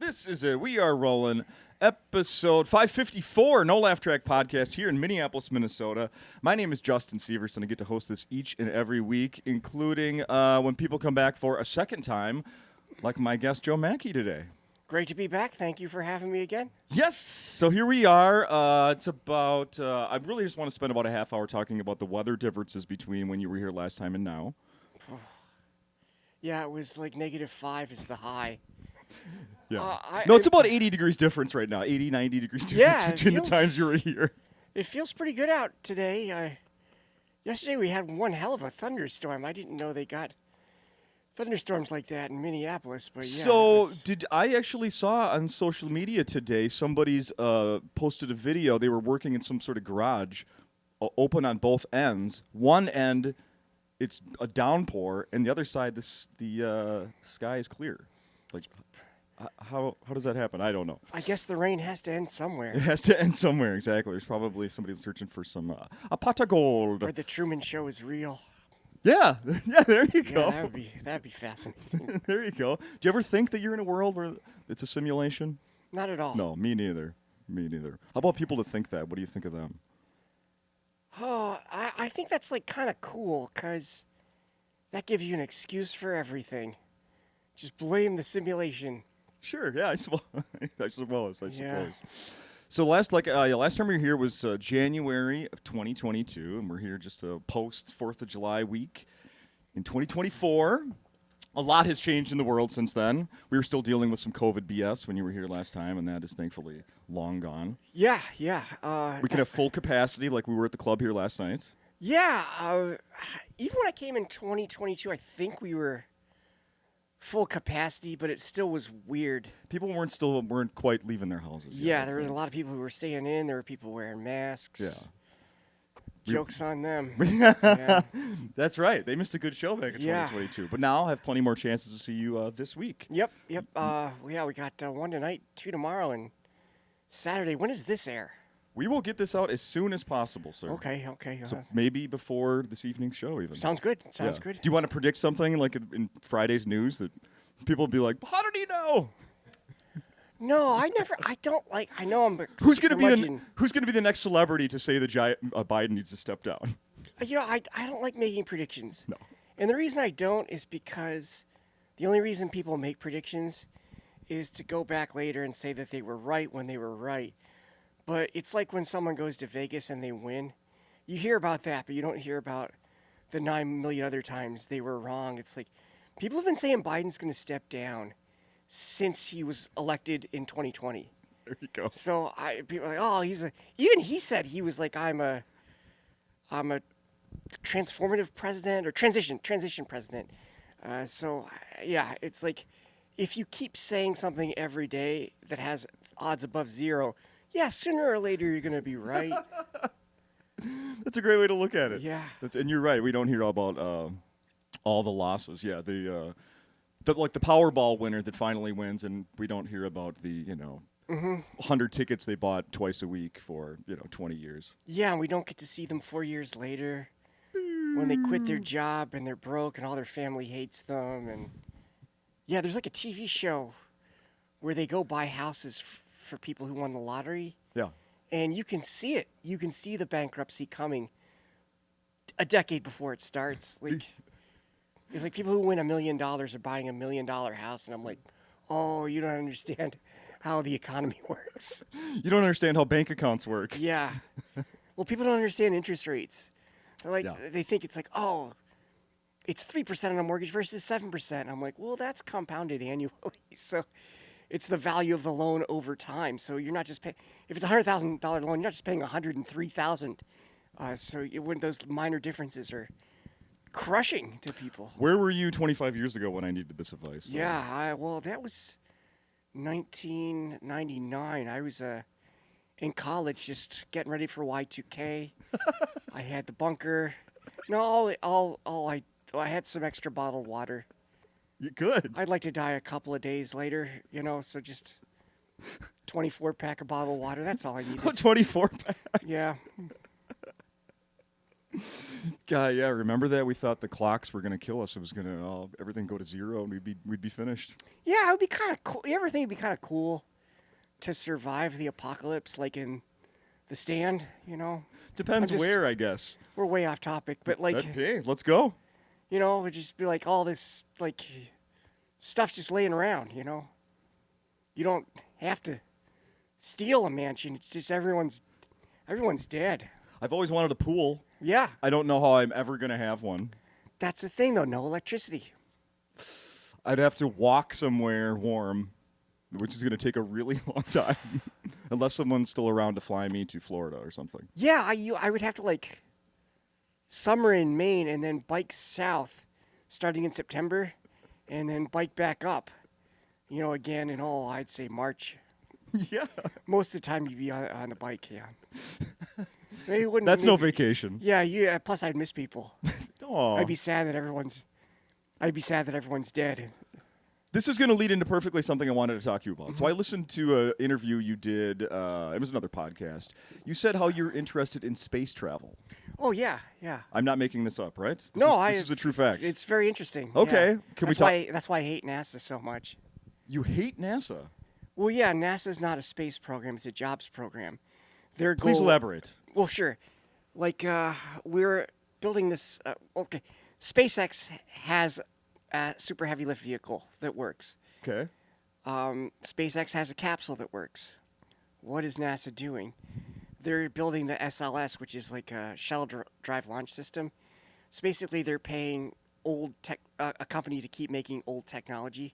This is it. We are rolling. Episode 554, No Laugh Track podcast here in Minneapolis, Minnesota. My name is Justin Severson. I get to host this each and every week, including when people come back for a second time, like my guest Joe Machi today. Great to be back. Thank you for having me again. Yes. So here we are. It's about, I really just want to spend about a half hour talking about the weather differences between when you were here last time and now. Yeah, it was like -5 is the high. Yeah. It's about 80 degrees difference right now. 80, 90 degrees difference between the times you were here. It feels pretty good out today. Yesterday we had one hell of a thunderstorm. I didn't know they got thunderstorms like that in Minneapolis, but yeah. So I actually saw on social media today somebody's posted a video. They were working in some sort of garage, open on both ends. One end, it's a downpour, and the other side, the sky is clear. Like, how does that happen? I don't know. I guess the rain has to end somewhere. It has to end somewhere, exactly. There's probably somebody searching for some a pot of gold. Or the Truman Show is real. Yeah, there you go. Yeah, that'd be fascinating. There you go. Do you ever think that you're in a world where it's a simulation? Not at all. No, me neither. How about people to think that? What do you think of them? Oh, I think that's like kind of cool because that gives you an excuse for everything. Just blame the simulation. Sure. Yeah, I suppose. Yeah. So last time we were here was January of 2022, and we're here just to post 4th of July week in 2024. A lot has changed in the world since then. We were still dealing with some COVID BS when you were here last time, and that is thankfully long gone. Yeah. We can have full capacity like we were at the club here last night. Yeah. Even when I came in 2022, I think we were full capacity, but it still was weird. People weren't quite leaving their houses yet. Yeah, there were a lot of people who were staying in. There were people wearing masks. Yeah. Jokes on them. Yeah. That's right. They missed a good show back in 2022. But now I have plenty more chances to see you this week. Yep. We got one tonight, 2 tomorrow, and Saturday. When does this air? We will get this out as soon as possible, sir. Okay. So maybe before this evening's show, even. Sounds good. Sounds good. Do you want to predict something like in Friday's news that people will be like, "How did he know?" No, I don't like. I know I'm. Who's going to be the next celebrity to say that Biden needs to step down? I don't like making predictions. No. And the reason I don't is because the only reason people make predictions is to go back later and say that they were right when they were right. But it's like when someone goes to Vegas and they win. You hear about that, but you don't hear about the 9 million other times they were wrong. It's like people have been saying Biden's going to step down since he was elected in 2020. There you go. So people are like, even he said he was like, I'm a transformative president or transition president. It's like if you keep saying something every day that has odds above zero, yeah, sooner or later you're going to be right. That's a great way to look at it. Yeah. And you're right. We don't hear about all the losses. Yeah, the Powerball winner that finally wins, and we don't hear about the 100 tickets they bought twice a week for 20 years. Yeah, and we don't get to see them 4 years later when they quit their job and they're broke and all their family hates them. And yeah, there's like a TV show where they go buy houses for people who won the lottery. Yeah. And you can see it. You can see the bankruptcy coming a decade before it starts. Like, it's like people who win $1 million are buying $1 million house, and I'm like, oh, you don't understand how the economy works. You don't understand how bank accounts work. Yeah. Well, people don't understand interest rates. They think it's like, oh, it's 3% on a mortgage versus 7%. I'm like, well, that's compounded annually. So it's the value of the loan over time. So you're not just paying, if it's a $100,000 loan, you're not just paying $103,000. When those minor differences are crushing to people. Where were you 25 years ago when I needed this advice? Yeah, that was 1999. I was in college just getting ready for Y2K. I had the bunker. No, I had some extra bottled water. You good. I'd like to die a couple of days later, so just 24-pack of bottled water. That's all I needed. 24-pack? Yeah. God, yeah, remember that? We thought the clocks were going to kill us. It was going to everything go to zero and we'd be finished. Yeah, it would be kind of cool. You ever think it'd be kind of cool to survive the apocalypse, like in The Stand? Depends where, I guess. We're way off topic, but like, Hey, let's go. it would just be like all this like stuff's just laying around. You don't have to steal a mansion. It's just everyone's dead. I've always wanted a pool. Yeah, I don't know how I'm ever going to have one. that's the thing though. No electricity. I'd have to walk somewhere warm, which is going to take a really long time, unless someone's still around to fly me to Florida or something. Yeah, I would have to like summer in Maine and then bike south starting in September and then bike back up. Again in I'd say March. Yeah. Most of the time you'd be on the bike, yeah. Maybe it wouldn't. That's no vacation. Yeah. Plus, I'd miss people. Aw. I'd be sad that everyone's dead. This is going to lead into perfectly something I wanted to talk to you about. So I listened to an interview you did. It was another podcast. You said how you're interested in space travel. Oh yeah. I'm not making this up, right? This is a true fact. It's very interesting. Okay. Yeah. Can we talk? That's why I hate NASA so much. You hate NASA. Well, yeah, NASA's not a space program; it's a jobs program. Their goal. Please elaborate. Well, sure. Like we're building this. Okay, SpaceX has a super heavy lift vehicle that works. Okay. SpaceX has a capsule that works. What is NASA doing? They're building the SLS, which is like a shuttle drive launch system. So basically, they're paying a company to keep making old technology,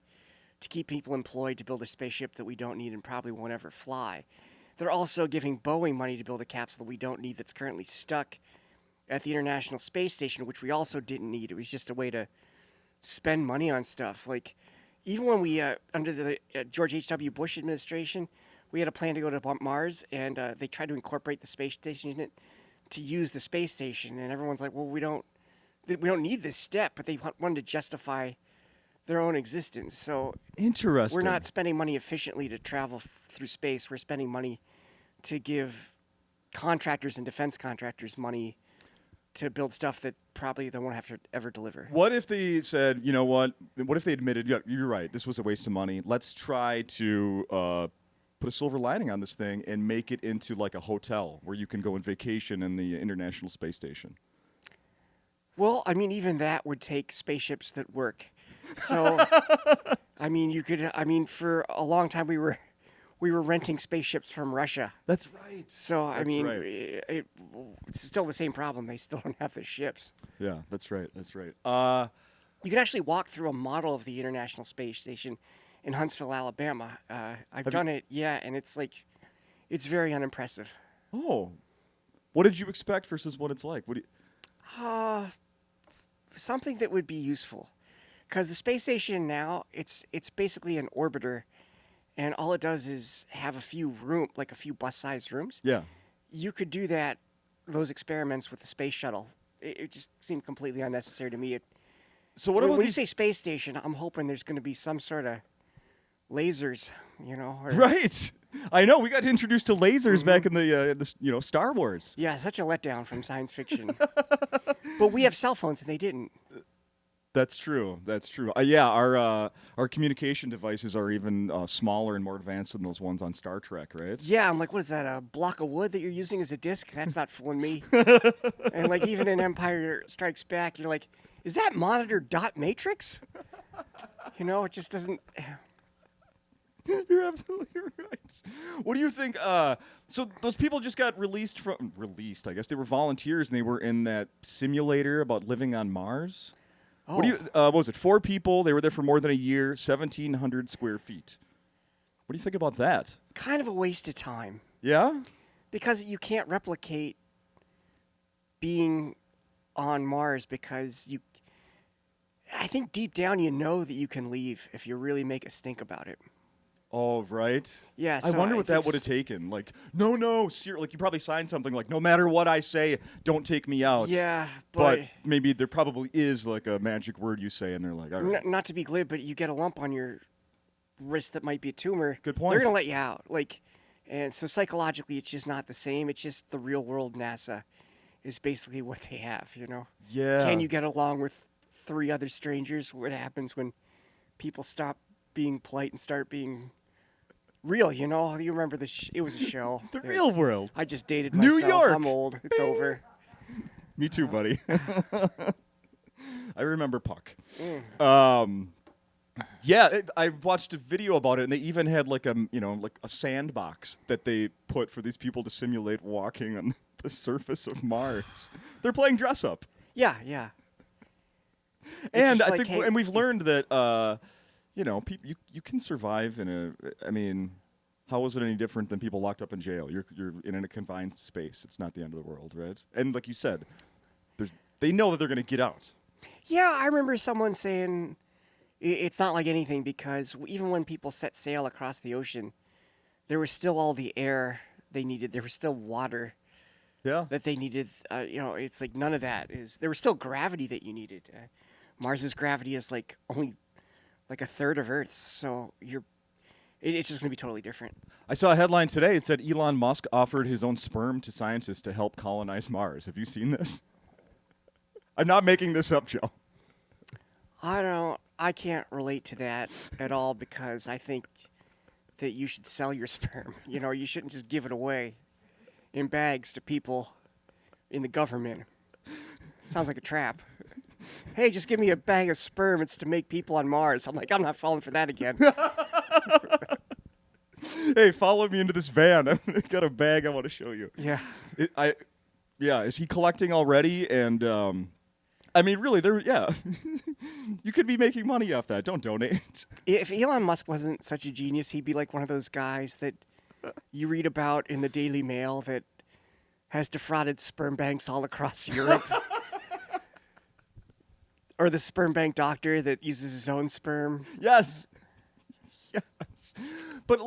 to keep people employed to build a spaceship that we don't need and probably won't ever fly. They're also giving Boeing money to build a capsule that we don't need that's currently stuck at the International Space Station, which we also didn't need. It was just a way to spend money on stuff. Like, even when we, under the George H.W. Bush administration, we had a plan to go to Mars, and they tried to incorporate the space station in it to use the space station. And everyone's like, well, we don't need this step, but they wanted to justify their own existence. So Interesting. we're not spending money efficiently to travel through space. We're spending money to give contractors and defense contractors money to build stuff that probably they won't have to ever deliver. What if they said, you know what? What if they admitted, yeah, you're right, this was a waste of money. Let's try to put a silver lining on this thing and make it into like a hotel where you can go on vacation in the International Space Station. Well, I mean, even that would take spaceships that work. So, I mean, for a long time we were renting spaceships from Russia. That's right. So, That's right. It's still the same problem. They still don't have the ships. Yeah, that's right. That's right. You can actually walk through a model of the International Space Station in Huntsville, Alabama. I've done it, yeah, and it's very unimpressive. Oh, what did you expect versus what it's like? What do you? Something that would be useful, because the space station now it's basically an orbiter, and all it does is have a few bus-sized rooms. Yeah. You could do those experiments with the space shuttle. It just seemed completely unnecessary to me. So what about when you these? say space station, I'm hoping there's going to be some sort of lasers, or, Right. I know. We got introduced to lasers back in the Star Wars. Yeah, such a letdown from science fiction. But we have cell phones and they didn't. That's true. That's true. Yeah, our communication devices are even smaller and more advanced than those ones on Star Trek, right? Yeah, I'm like, what is that, a block of wood that you're using as a disc? That's not fooling me. And like even in Empire Strikes Back, you're like, is that monitor dot matrix? It just doesn't. You're absolutely right. What do you think? So those people just got released. I guess they were volunteers and they were in that simulator about living on Mars. Oh. What do you? What was it? 4 people. They were there for more than a year. 1,700 square feet. What do you think about that? Kind of a waste of time. Yeah. Because you can't replicate being on Mars because I think deep down you know that you can leave if you really make a stink about it. Oh, right. Yeah. I wonder what that would have taken. Like, no, like you probably signed something like, no matter what I say, don't take me out. Yeah, but maybe there probably is like a magic word you say, and they're like, all right. Not to be glib, but you get a lump on your wrist that might be a tumor. Good point. They're gonna let you out. And so psychologically, it's just not the same. It's just the real world NASA. is basically what they have, you know? Yeah. Can you get along with 3 other strangers? What happens when people stop being polite and start being real, you know? You remember it was a show. The real world. I just dated New myself. York. I'm old. It's over. Me too, buddy. I remember Puck. Yeah, I watched a video about it, and they even had like a sandbox that they put for these people to simulate walking on the surface of Mars. They're playing dress up. Yeah, yeah. And just I like, think, hey- and we've learned that, you can survive in a. I mean, how is it any different than people locked up in jail? You're in a confined space. It's not the end of the world, right? And like you said, they know that they're going to get out. Yeah, I remember someone saying it's not like anything because even when people set sail across the ocean, there was still all the air they needed. There was still water Yeah. that they needed. It's like none of that is. There was still gravity that you needed. Mars's gravity is like only like a third of Earth's, so it's just gonna be totally different. I saw a headline today. It said Elon Musk offered his own sperm to scientists to help colonize Mars. Have you seen this? I'm not making this up, Joe. I can't relate to that at all because I think that you should sell your sperm. You know, you shouldn't just give it away in bags to people in the government. Sounds like a trap. Hey, just give me a bag of sperm. It's to make people on Mars. I'm like, I'm not falling for that again. Hey, follow me into this van. I've got a bag I want to show you. Yeah. Is he collecting already? And I mean, really, you could be making money off that. Don't donate. If Elon Musk wasn't such a genius, he'd be like one of those guys that you read about in the Daily Mail that has defrauded sperm banks all across Europe. Or the sperm bank doctor that uses his own sperm. Yes. Yes. But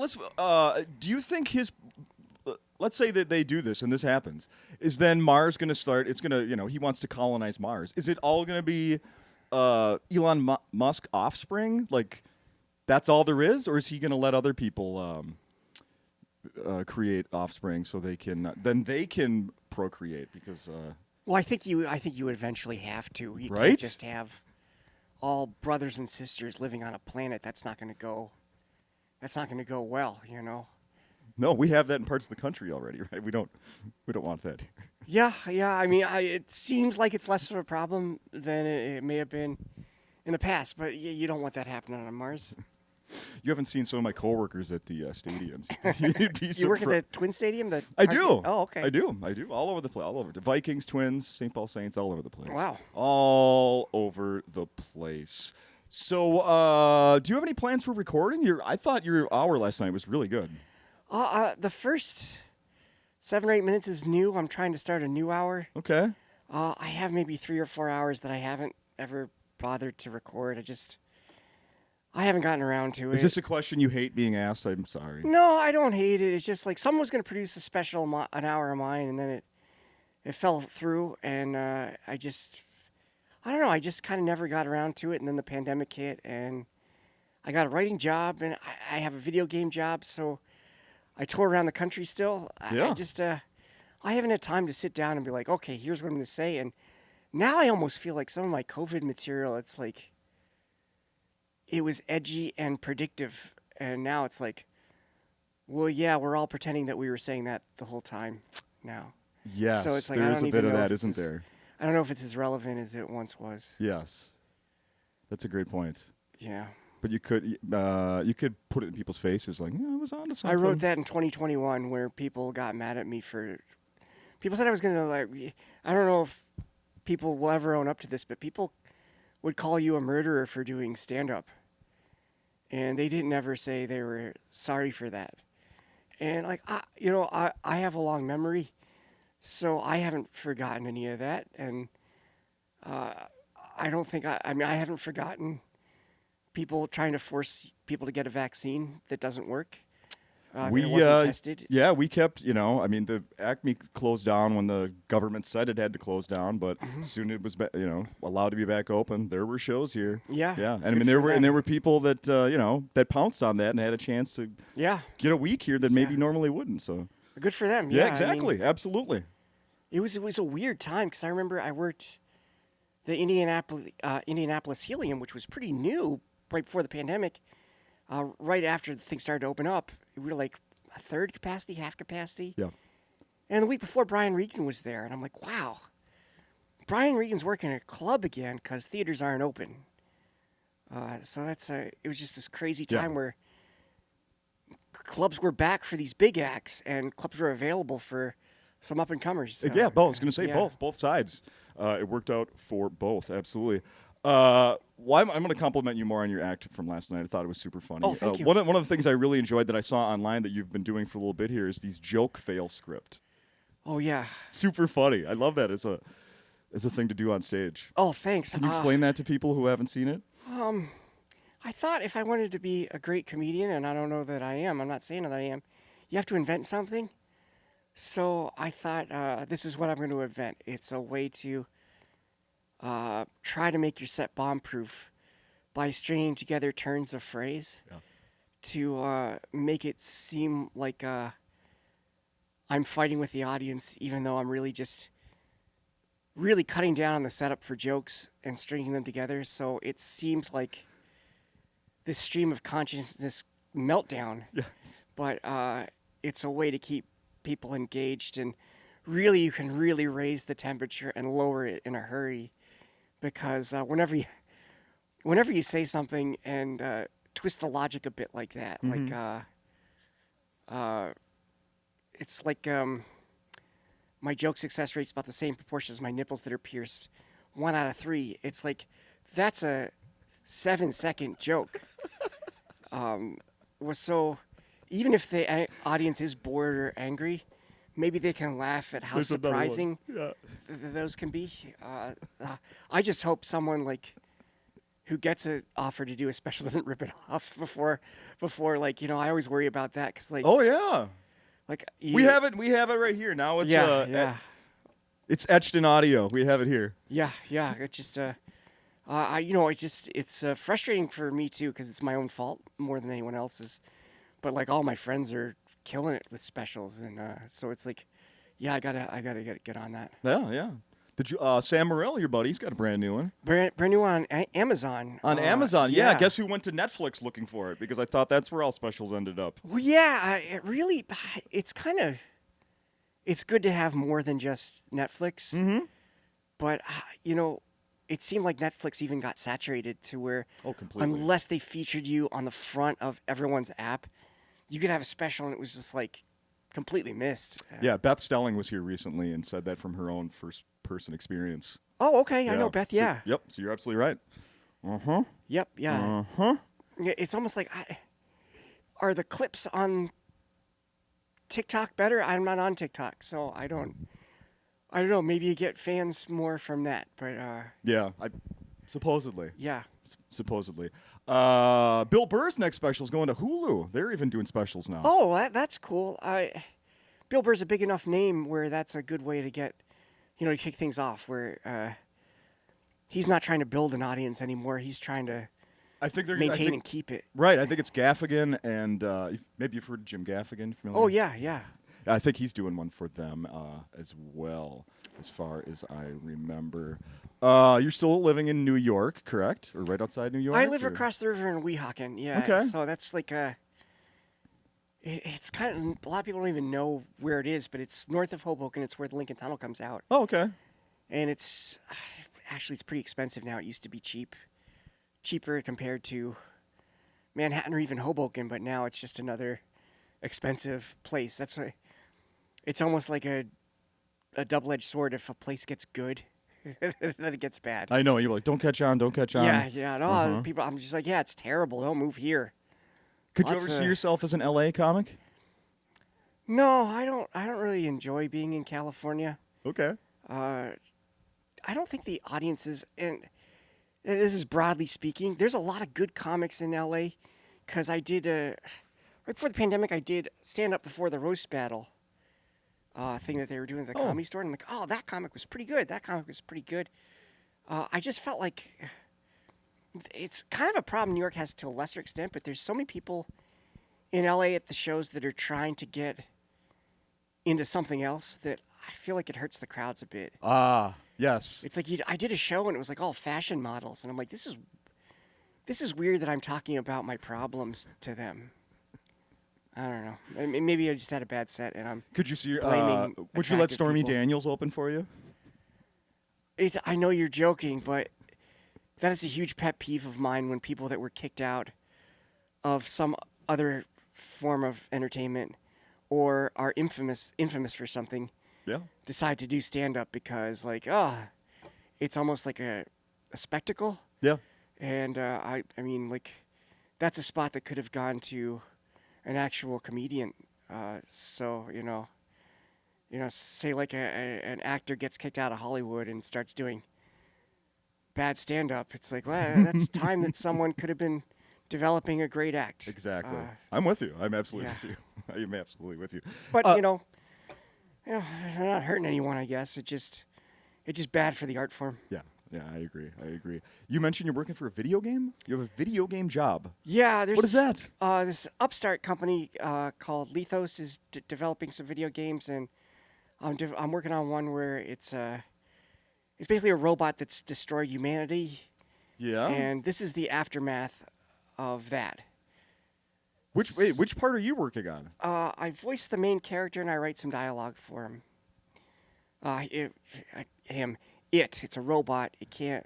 do you think let's say that they do this and this happens, is then Mars going to start, he wants to colonize Mars. Is it all going to be Elon Musk offspring? Like, that's all there is? Or is he going to let other people create offspring so they can procreate? Because Well, I think you would eventually have to. You Right? can't just have all brothers and sisters living on a planet. That's not going to go well, you know. no, we have that in parts of the country already, right? We don't want that here. Yeah. I mean, it seems like it's less of a problem than it may have been in the past, but you don't want that happening on Mars. You haven't seen some of my coworkers at the stadiums. You'd be You work at surpri- the Twin Stadium? I do. Oh, okay. I do. All over the place. All over. The Vikings, Twins, St. Paul Saints, all over the place. Wow. All over the place. So, do you have any plans for recording? I thought your hour last night was really good. The first 7 or 8 minutes is new. I'm trying to start a new hour. Okay. I have maybe 3 or 4 hours that I haven't ever bothered to record. I haven't gotten around to it. Is this a question you hate being asked? I'm sorry. No, I don't hate it. It's just like someone was going to produce a special an hour of mine, and then it fell through, and I don't know. I just kind of never got around to it, and then the pandemic hit, and I got a writing job, and I have a video game job, so I tour around the country still. Yeah. I haven't had time to sit down and be like, okay, here's what I'm going to say, and now I almost feel like some of my COVID material, it's like it was edgy and predictive, and now it's like, well, yeah, we're all pretending that we were saying that the whole time now. Yes. So it's like, there I is don't a bit even of know that, if isn't this is- there? I don't know if it's as relevant as it once was. Yes. That's a great point. Yeah. But you could put it in people's faces, like, I was on to something. I wrote that in 2021 where people got mad at me for... People said I was going to, like... I don't know if people will ever own up to this, but people would call you a murderer for doing stand-up. And they didn't ever say they were sorry for that. And, like, I have a long memory, so I haven't forgotten any of that. And I don't think... I haven't forgotten people trying to force people to get a vaccine that doesn't work. That it wasn't tested. Yeah, we kept, the Acme closed down when the government said it had to close down, but soon it was, allowed to be back open. There were shows here. Yeah. Yeah, and good for them. there were people that, that pounced on that and had a chance to get a week here that maybe normally wouldn't. So Good for them. yeah, Yeah, exactly, absolutely. It was a weird time because I remember I worked the Indianapolis Helium, which was pretty new right before the pandemic. Right after things started to open up, we were like a third capacity, half capacity. Yeah. And the week before, Brian Regan was there, and I'm like, wow, Brian Regan's working at a club again because theaters aren't open. So it was just this crazy time where clubs were back for these big acts, and clubs were available for some up and comers. Yeah, both. I was going to say both sides. It worked out for both, absolutely. I'm going to compliment you more on your act from last night. I thought it was super funny. Oh, thank you. One of the things I really enjoyed that I saw online that you've been doing for a little bit here is these joke fail script. Oh yeah. Super funny. I love that as a thing to do on stage. Oh, thanks. Can you explain that to people who haven't seen it? I thought if I wanted to be a great comedian, and I don't know that I am, I'm not saying that I am, you have to invent something. So I thought this is what I'm going to invent. It's a way to try to make your set bomb-proof by stringing together turns of phrase to make it seem like I'm fighting with the audience, even though I'm really just really cutting down on the setup for jokes and stringing them together. So it seems like this stream of consciousness meltdown. Yes. But it's a way to keep people engaged, and really you can really raise the temperature and lower it in a hurry, because whenever you say something and twist the logic a bit like that, it's like my joke success rate's about the same proportion as my nipples that are pierced. 1 out of 3. It's like, that's a 7-second joke. So even if the audience is bored or angry, maybe they can laugh at how surprising those can be. I just hope someone who gets an offer to do a special doesn't rip it off before I always worry about that, because oh yeah. We have it right here. Now it's it's etched in audio. We have it here. Yeah. It's just it's frustrating for me too, because it's my own fault more than anyone else's. But all my friends are killing it with specials, and so it's like, I gotta get on that. Yeah. Did you Sam Morrell, your buddy? He's got a brand new one. Brand new on Amazon. On Amazon, yeah. Guess who went to Netflix looking for it? Because I thought that's where all specials ended up. Well, yeah. It's good to have more than just Netflix. Mm-hmm. But it seemed like Netflix even got saturated to where, completely. Unless they featured you on the front of everyone's app, you could have a special and it was just completely missed. Yeah, Beth Stelling was here recently and said that from her own first-person experience. Oh, okay. I know Beth, yeah. So you're absolutely right. Uh-huh. Yep, yeah. Uh-huh. It's almost like, are the clips on TikTok better? I'm not on TikTok, so I don't know. Maybe you get fans more from that, but supposedly. Yeah. Supposedly. Bill Burr's next special is going to Hulu. They're even doing specials now. Oh, that's cool. Bill Burr's a big enough name where that's a good way to get, to kick things off, where he's not trying to build an audience anymore. He's trying to maintain and keep it. Right. I think it's Gaffigan, and maybe you've heard of Jim Gaffigan. Familiar? Oh, yeah. I think he's doing one for them as well, as far as I remember. You're still living in New York, correct? Or right outside New York? I live across the river in Weehawken, yeah. Okay. So that's it's kind of, a lot of people don't even know where it is, but it's north of Hoboken. It's where the Lincoln Tunnel comes out. Oh, okay. And it's pretty expensive now. It used to be cheaper compared to Manhattan or even Hoboken, but now it's just another expensive place. That's why it's almost like a double-edged sword. If a place gets good, then it gets bad. I know. You're like, don't catch on. Yeah. No, people. I'm just like, it's terrible. Don't move here. Could you ever see yourself as an LA comic? No, I don't. I don't really enjoy being in California. Okay. I don't think the audiences, and this is broadly speaking, there's a lot of good comics in LA, because I did right before the pandemic, I did stand up before the roast battle thing that they were doing at the Comedy Store, and I'm like, oh, that comic was pretty good. I just felt like it's kind of a problem New York has to a lesser extent, but there's so many people in LA at the shows that are trying to get into something else that I feel like it hurts the crowds a bit. Ah, yes. It's like I did a show and it was like all fashion models, and I'm like, this is weird that I'm talking about my problems to them. I don't know. Maybe I just had a bad set, and I'm Could you see? blaming Would you let attractive Stormy people. Daniels open for you? I know you're joking, but that is a huge pet peeve of mine when people that were kicked out of some other form of entertainment or are infamous for something Yeah. decide to do stand up because like it's almost like a spectacle. Yeah. And I mean, like, that's a spot that could have gone to an actual comedian. So say like an actor gets kicked out of Hollywood and starts doing bad stand-up. It's like, well, that's time that someone could have been developing a great act. Exactly. I'm with you. I'm absolutely yeah. with you. I am absolutely with you. But they're not hurting anyone. I guess it's just bad for the art form. Yeah. Yeah, I agree. You mentioned you're working for a video game? You have a video game job. Yeah, there's What is that? This upstart company called Lethos is developing some video games, and I'm working on one where it's basically a robot that's destroyed humanity, Yeah. and this is the aftermath of that. Which part are you working on? I voice the main character and I write some dialogue for him. It's a robot. It can't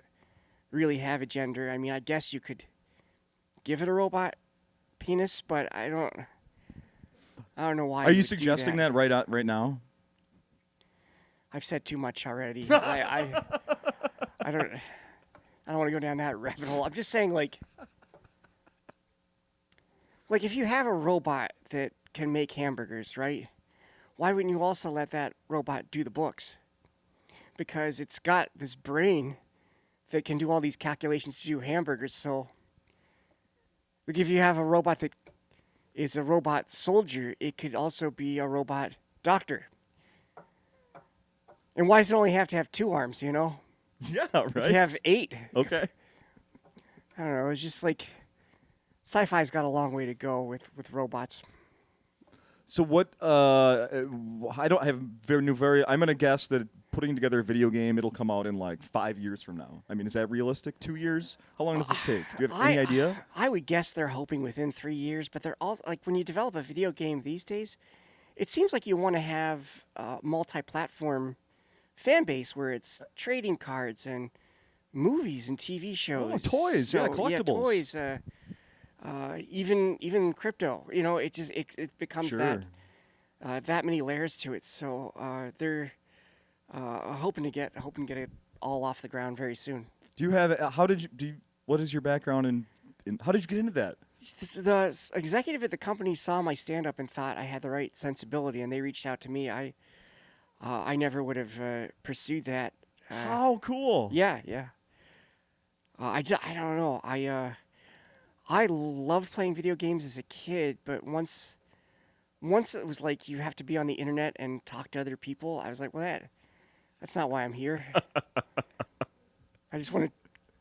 really have a gender. I mean, I guess you could give it a robot penis, but I don't know why. Are you would do suggesting that right now? I've said too much already. I don't want to go down that rabbit hole. I'm just saying, like if you have a robot that can make hamburgers, right? Why wouldn't you also let that robot do the books? Because it's got this brain that can do all these calculations to do hamburgers. So, like, if you have a robot that is a robot soldier, it could also be a robot doctor. And why does it only have to have 2 arms, you know? Yeah, right. If you have 8. Okay. I don't know. It's just like sci-fi's got a long way to go with robots. So what? I don't have very. I'm gonna guess that putting together a video game, it'll come out in like 5 years from now. I mean, is that realistic? 2 years? How long does this take? Do you have any idea? I would guess they're hoping within 3 years, but they're also like when you develop a video game these days, it seems like you want to have a multi-platform fan base where it's trading cards and movies and TV shows. Oh, toys, yeah, collectibles. Yeah, toys. Even crypto. You know, it becomes Sure. that many layers to it. So they're hoping to get it all off the ground very soon. Do you have? What is your background in? How did you get into that? The executive at the company saw my stand-up and thought I had the right sensibility, and they reached out to me. I never would have pursued that. How cool! Yeah. I don't know. I loved playing video games as a kid, but once it was like you have to be on the internet and talk to other people, I was like, well, that's not why I'm here. I just want to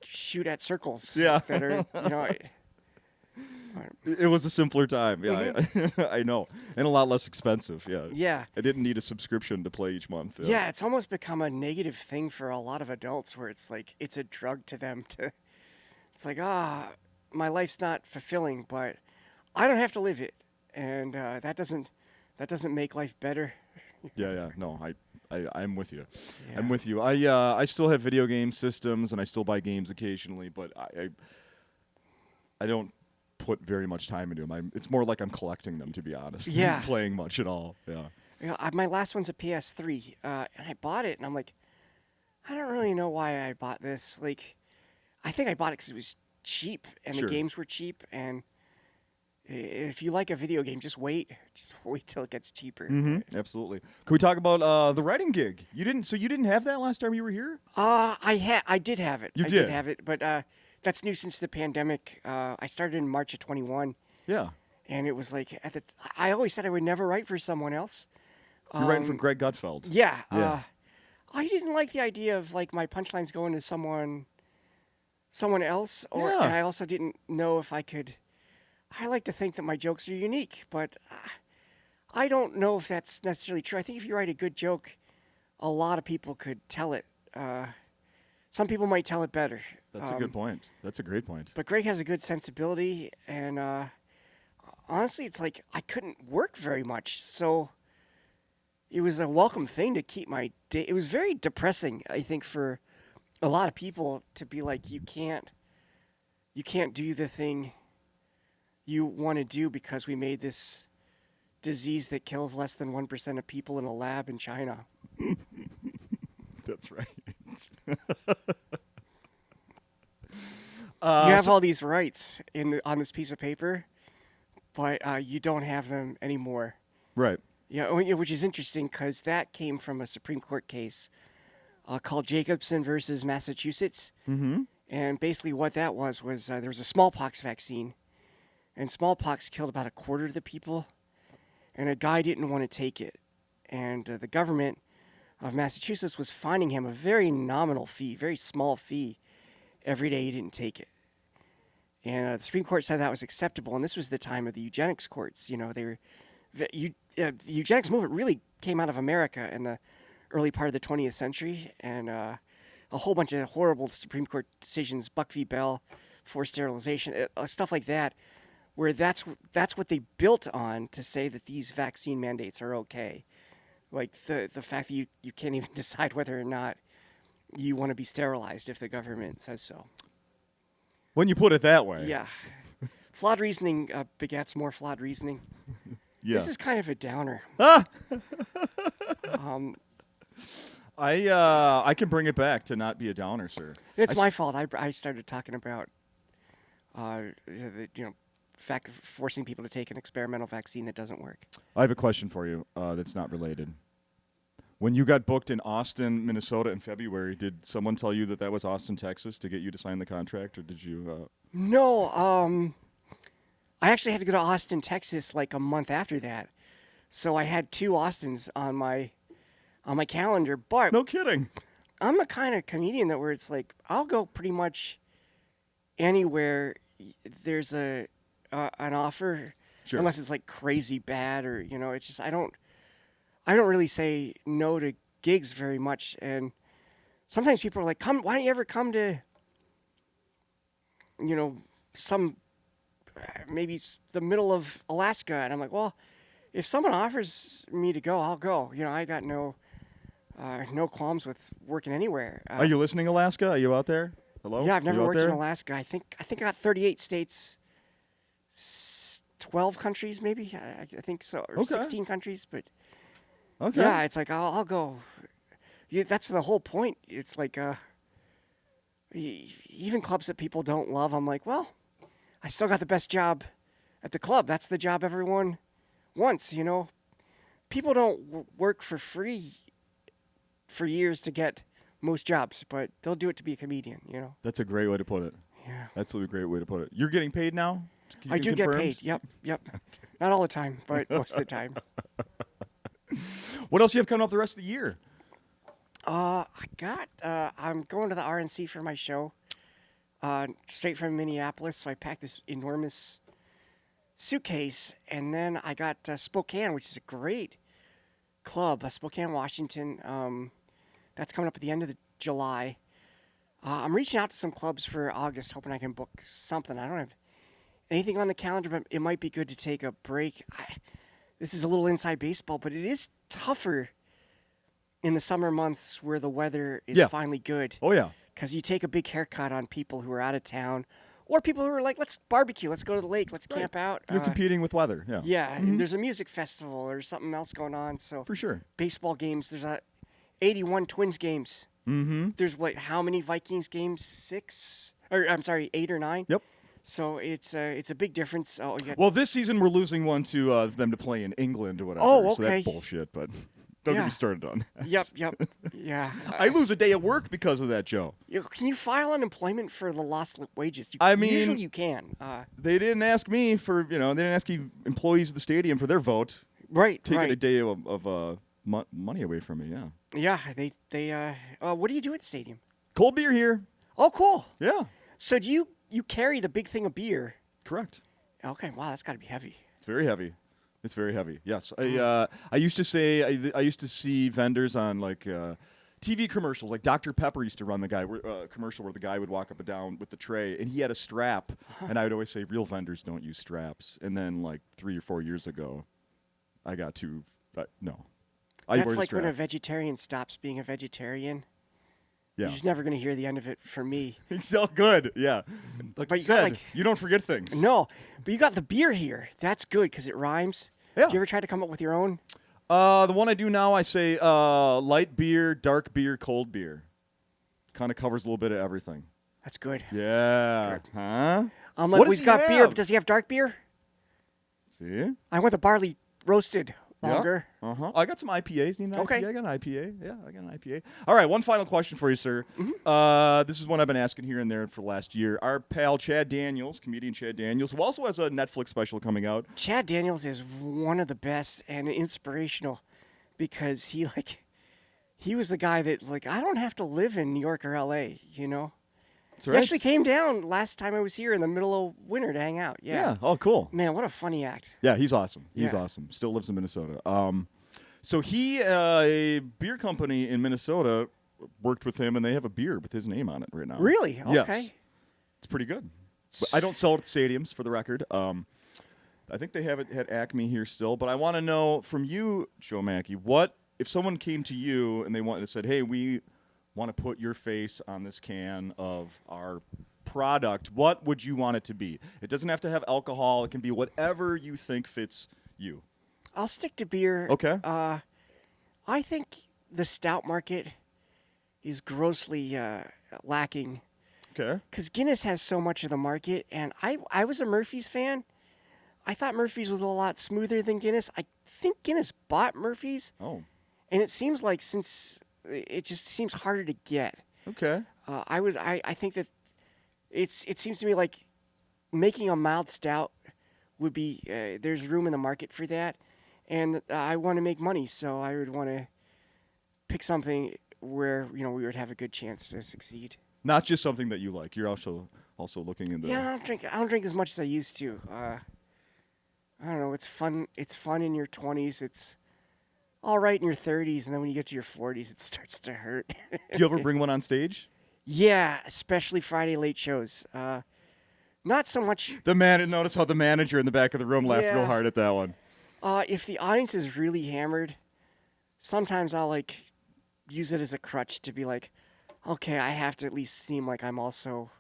shoot at circles. Yeah. That are, you know. It was a simpler time. Yeah, Mm-hmm. I know, and a lot less expensive. Yeah. Yeah. I didn't need a subscription to play each month. Yeah, it's almost become a negative thing for a lot of adults where it's like it's a drug to them. It's like, my life's not fulfilling, but I don't have to live it, and that doesn't make life better. Yeah. No, I'm with you. Yeah. I'm with you. I still have video game systems, and I still buy games occasionally, but I don't put very much time into them. It's more like I'm collecting them, to be honest. Yeah. Not playing much at all. Yeah. You know, my last one's a PS3, and I bought it, and I'm like, I don't really know why I bought this. Like, I think I bought it because it was cheap, and Sure. the games were cheap, and if you like a video game, just wait till it gets cheaper. Mm-hmm. Absolutely. Can we talk about the writing gig? You didn't have that last time you were here? I did have it. You I did? did have it, but that's new since the pandemic. I started in March of 21, Yeah. and it was like I always said I would never write for someone else. You're writing for Greg Gutfeld. Yeah. Yeah. I didn't like the idea of like my punchlines going to someone else, Yeah. and I also didn't know if I could. I like to think that my jokes are unique, but I don't know if that's necessarily true. I think if you write a good joke, a lot of people could tell it. Some people might tell it better. That's a good point. That's a great point. But Greg has a good sensibility, and honestly, it's like I couldn't work very much, so it was a welcome thing to keep my day. It was very depressing, I think, for a lot of people to be like, you can't do the thing you want to do because we made this disease that kills less than 1% of people in a lab in China. That's right. You have all these rights on this piece of paper, but you don't have them anymore. Right. Yeah, which is interesting because that came from a Supreme Court case called Jacobson versus Massachusetts. Mm-hmm. And basically what that was there was a smallpox vaccine, and smallpox killed about a quarter of the people, and a guy didn't want to take it. And the government of Massachusetts was fining him a very nominal fee, very small fee, every day he didn't take it. And the Supreme Court said that was acceptable, and this was the time of the eugenics courts. The eugenics movement really came out of America in the early part of the 20th century, and a whole bunch of horrible Supreme Court decisions, Buck v. Bell, forced sterilization, stuff like that, where that's what they built on to say that these vaccine mandates are okay. Like the fact that you can't even decide whether or not you want to be sterilized if the government says so. When you put it that way. Yeah. Flawed reasoning begets more flawed reasoning. Yeah. This is kind of a downer. I can bring it back to not be a downer, sir. It's my fault. I started talking about forcing people to take an experimental vaccine that doesn't work. I have a question for you that's not related. When you got booked in Austin, Minnesota in February, did someone tell you that was Austin, Texas to get you to sign the contract, or did you? No. I actually had to go to Austin, Texas like a month after that. So I had 2 Austins on my calendar, but No kidding. I'm the kind of comedian that where it's like I'll go pretty much anywhere there's an offer, Sure. unless it's like crazy bad or it's just I don't really say no to gigs very much, and sometimes people are like, "Come, why don't you ever come to some maybe the middle of Alaska?" And I'm like, "Well, if someone offers me to go, I'll go. I got no qualms with working anywhere." Are you listening, Alaska? Are you out there? Hello? Yeah, I've never You out worked in there? Alaska. I think I got 38 states, 12 countries maybe. I think so, or Okay. 16 countries. But Okay. yeah, it's like I'll go. Yeah, that's the whole point. It's like even clubs that people don't love. I'm like, well, I still got the best job at the club. That's the job everyone wants. People don't work for free for years to get most jobs, but they'll do it to be a comedian. That's a great way to put it. Yeah. That's a great way to put it. You're getting paid now? You I do get confirmed? paid. Yep. Not all the time, but most of the time. What else do you have coming up the rest of the year? I'm going to the RNC for my show, straight from Minneapolis. So I packed this enormous suitcase, and then I got Spokane, which is a great club, Spokane, Washington. That's coming up at the end of July. I'm reaching out to some clubs for August, hoping I can book something. I don't have anything on the calendar, but it might be good to take a break. This is a little inside baseball, but it is tougher in the summer months where the weather is finally good. Oh, yeah. Because you take a big haircut on people who are out of town, or people who are like, let's barbecue, let's go to the lake, let's camp out. You're competing with weather. Yeah. Yeah, and there's a music festival or something else going on. So For sure. baseball games, there's 81 Twins games. Mm-hmm. There's how many Vikings games? 6? Or I'm sorry, 8 or 9? Yep. So it's a big difference. Oh, yeah. Well, this season we're losing one to them to play in England or whatever. Oh, So okay. that's bullshit, but don't get Yeah. me started on that. Yep. Yeah. I lose a day of work because of that, Joe. Can you file unemployment for the lost wages? Usually you can. They didn't ask me they didn't ask employees of the stadium for their vote. Right. Taking a day of money away from me, yeah. Yeah. They. What do you do at the stadium? Cold beer here. Oh, cool. Yeah, So do you carry the big thing of beer? correct. Okay. Wow, that's got to be heavy. It's very heavy. It's very heavy. Yes, I used to say I used to see vendors on like TV commercials. Like Dr. Pepper used to run the commercial where the guy would walk up and down with the tray, and he had a strap. And I would always say, real vendors don't use straps. And then like 3 or 4 years ago, I got to no. That's like when a vegetarian stops being a vegetarian. Yeah. You're just never going to hear the end of it from me. It's all good. Yeah. Like But you said, got, you don't forget things. No, but you got the beer here. That's good because it rhymes. Yeah. Do you ever try to come up with your own? The one I do now, I say light beer, dark beer, cold beer. Kind of covers a little bit of everything. That's good. Yeah. That's good. Huh? Like, What we've does he got beer, have? but does he have dark beer? See? I want the barley roasted longer. Yeah. I got some IPAs. Need an Okay. IPA? I got an IPA. Yeah, I got an IPA. All right, one final question for you, sir. This is one I've been asking here and there for the last year. Our pal Chad Daniels, comedian Chad Daniels, who also has a Netflix special coming out. Chad Daniels is one of the best and inspirational because he was the guy that I don't have to live in New York or LA, you know? That's He right. actually came down last time I was here in the middle of winter to hang out. Yeah. Oh, cool. Man, what a funny act. Yeah, he's awesome. He's Yeah. awesome. Still lives in Minnesota. So he, a beer company in Minnesota, worked with him, and they have a beer with his name on it right now. Really? Yes. Okay. It's pretty good. But I don't sell it at stadiums, for the record. I think they have it at Acme here still. But I want to know from you, Joe Machi, what if someone came to you and they said, "Hey, we want to put your face on this can of our product," what would you want it to be? It doesn't have to have alcohol. It can be whatever you think fits you. I'll stick to beer. Okay. I think the stout market is grossly lacking Okay. because Guinness has so much of the market, and I was a Murphy's fan. I thought Murphy's was a lot smoother than Guinness. I think Guinness bought Murphy's, Oh. and it seems like since it just seems harder to get. Okay. I think that it seems to me like making a mild stout would be there's room in the market for that, and I want to make money, so I would want to pick something where we would have a good chance to succeed. Not just something that you like. You're also looking in the. Yeah, I don't drink as much as I used to. I don't know. It's fun. It's fun in your 20s. It's all right in your 30s, and then when you get to your 40s, it starts to hurt. Do you ever bring one on stage? Yeah, especially Friday late shows. Not so much. Notice how the manager in the back of the room laughed Yeah. real hard at that one. If the audience is really hammered, sometimes I'll use it as a crutch to be like, okay, I have to at least seem like I'm also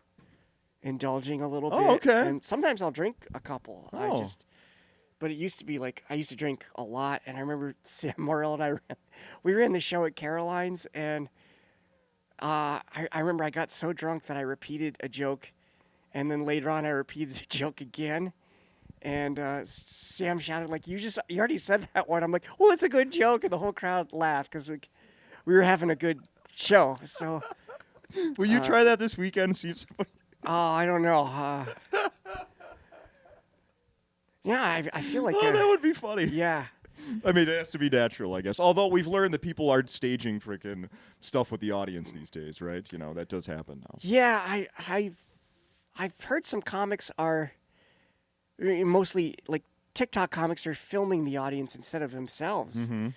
indulging a little bit. Oh, okay. And sometimes I'll drink a couple. Oh. But it used to be I used to drink a lot, and I remember Sam Morrill and we ran the show at Caroline's, and I remember I got so drunk that I repeated a joke, and then later on I repeated a joke again, and Sam shouted you already said that one. I'm like, well, it's a good joke, and the whole crowd laughed because we were having a good show. So, Will you try that this weekend and see if somebody? I don't know. Yeah, I feel like Oh, that would be funny. yeah. I mean, it has to be natural, I guess. Although we've learned that people are staging freaking stuff with the audience these days, right? That does happen now. Yeah, I've heard some comics are mostly TikTok comics are filming the audience instead of themselves, Mm-hmm.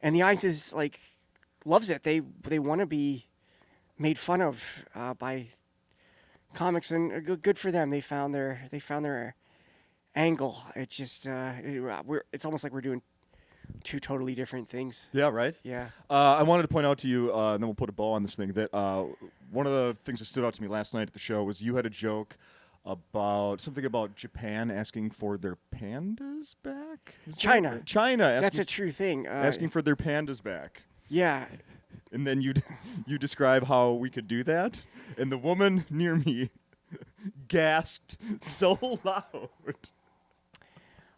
and the audience is loves it. They want to be made fun of by comics, and good for them. They found their angle. It just it's almost like we're doing two totally different things. Yeah, right? Yeah. I wanted to point out to you, and then we'll put a bow on this thing, that one of the things that stood out to me last night at the show was you had a joke about something about Japan asking for their pandas back? Is that China. right? China. That's a true thing. asking for their pandas back. Yeah. And then you describe how we could do that, and the woman near me gasped so loud.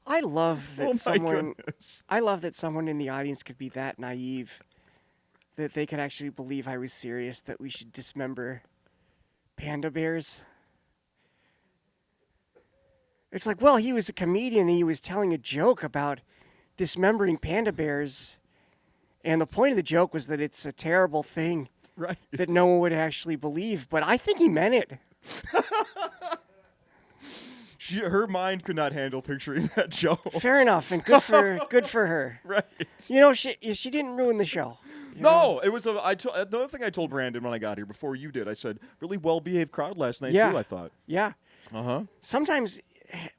I love that Oh my someone. goodness. I love that someone in the audience could be that naive, that they could actually believe I was serious, that we should dismember panda bears. It's like, well, he was a comedian and he was telling a joke about dismembering panda bears, and the point of the joke was that it's a terrible thing Right. that no one would actually believe, but I think he meant it. Her mind could not handle picturing that Joe. Fair enough, and good for her. Right. You know, she didn't ruin the show. You know? No, it was the other thing I told Brandon when I got here before you did. I said, really well-behaved crowd last night, Yeah. too, I thought. Yeah. Uh-huh. Sometimes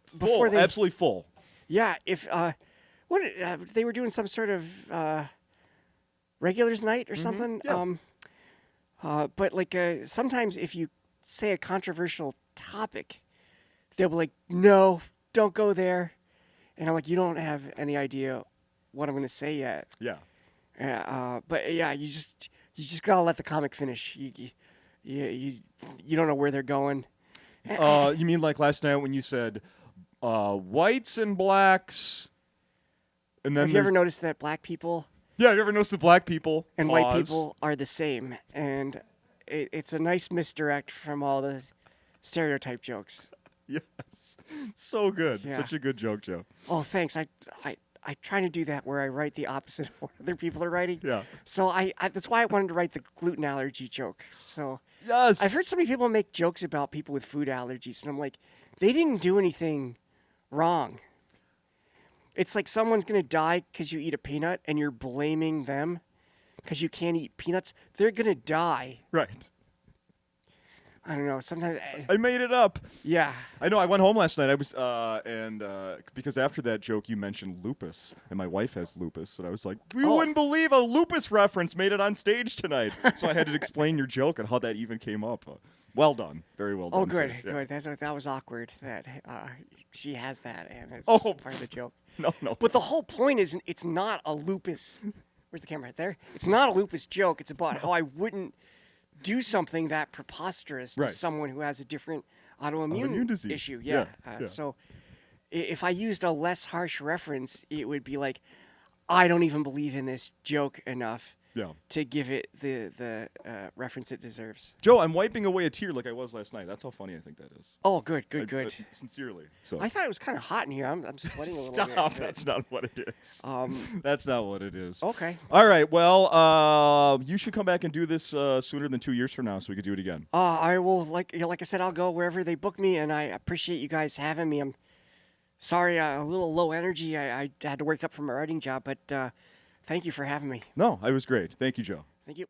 Full, before they absolutely full. Yeah, if they were doing some sort of regulars night or something. yeah. But like sometimes if you say a controversial topic, they'll be like, "No, don't go there," and I'm like, "You don't have any idea what I'm going to say yet." Yeah. But yeah, you just gotta let the comic finish. You don't know where they're going. You mean like last night when you said whites and blacks, and then Have you ever noticed that black people Yeah, have you ever noticed the black people and pause? white people are the same? And it's a nice misdirect from all the stereotype jokes. Yes, so good. Yeah. Such a good joke, Joe. Oh, thanks. I try to do that where I write the opposite of what other people are writing. Yeah. So I that's why I wanted to write the gluten allergy joke. So Yes. I've heard so many people make jokes about people with food allergies, and I'm like, they didn't do anything wrong. It's like someone's gonna die because you eat a peanut, and you're blaming them because you can't eat peanuts. They're gonna die. Right. I don't know. Sometimes, I made it up. yeah. I know. I went home last night. I was because after that joke you mentioned lupus, and my wife has lupus, and I was like, "You Oh. wouldn't believe a lupus reference made it on stage tonight." So I had to explain your joke and how that even came up. Well done, very well done. Oh, good, sir. Yeah. good. That was awkward. That she has that, and it's Oh. part of the joke. No, no. But the whole point is, it's not a lupus. Where's the camera? Right there. It's not a lupus joke. It's about how I wouldn't do something that preposterous Right. to someone who has a different autoimmune Autoimmune disease. issue. Yeah. Yeah. So if I used a less harsh reference, it would be like, I don't even believe in this joke enough Yeah. to give it the reference it deserves. Joe, I'm wiping away a tear like I was last night. That's how funny I think that is. Oh, good, I- good. sincerely. So. I thought it was kind of hot in here. I'm sweating a little Stop. bit. That's not what it is. Um, That's not what it is. okay. All right. Well, you should come back and do this sooner than 2 years from now, so we could do it again. I will, like I said, I'll go wherever they book me, and I appreciate you guys having me. I'm sorry, a little low energy. I had to wake up from my writing job, but thank you for having me. No, I was great. Thank you, Joe. Thank you.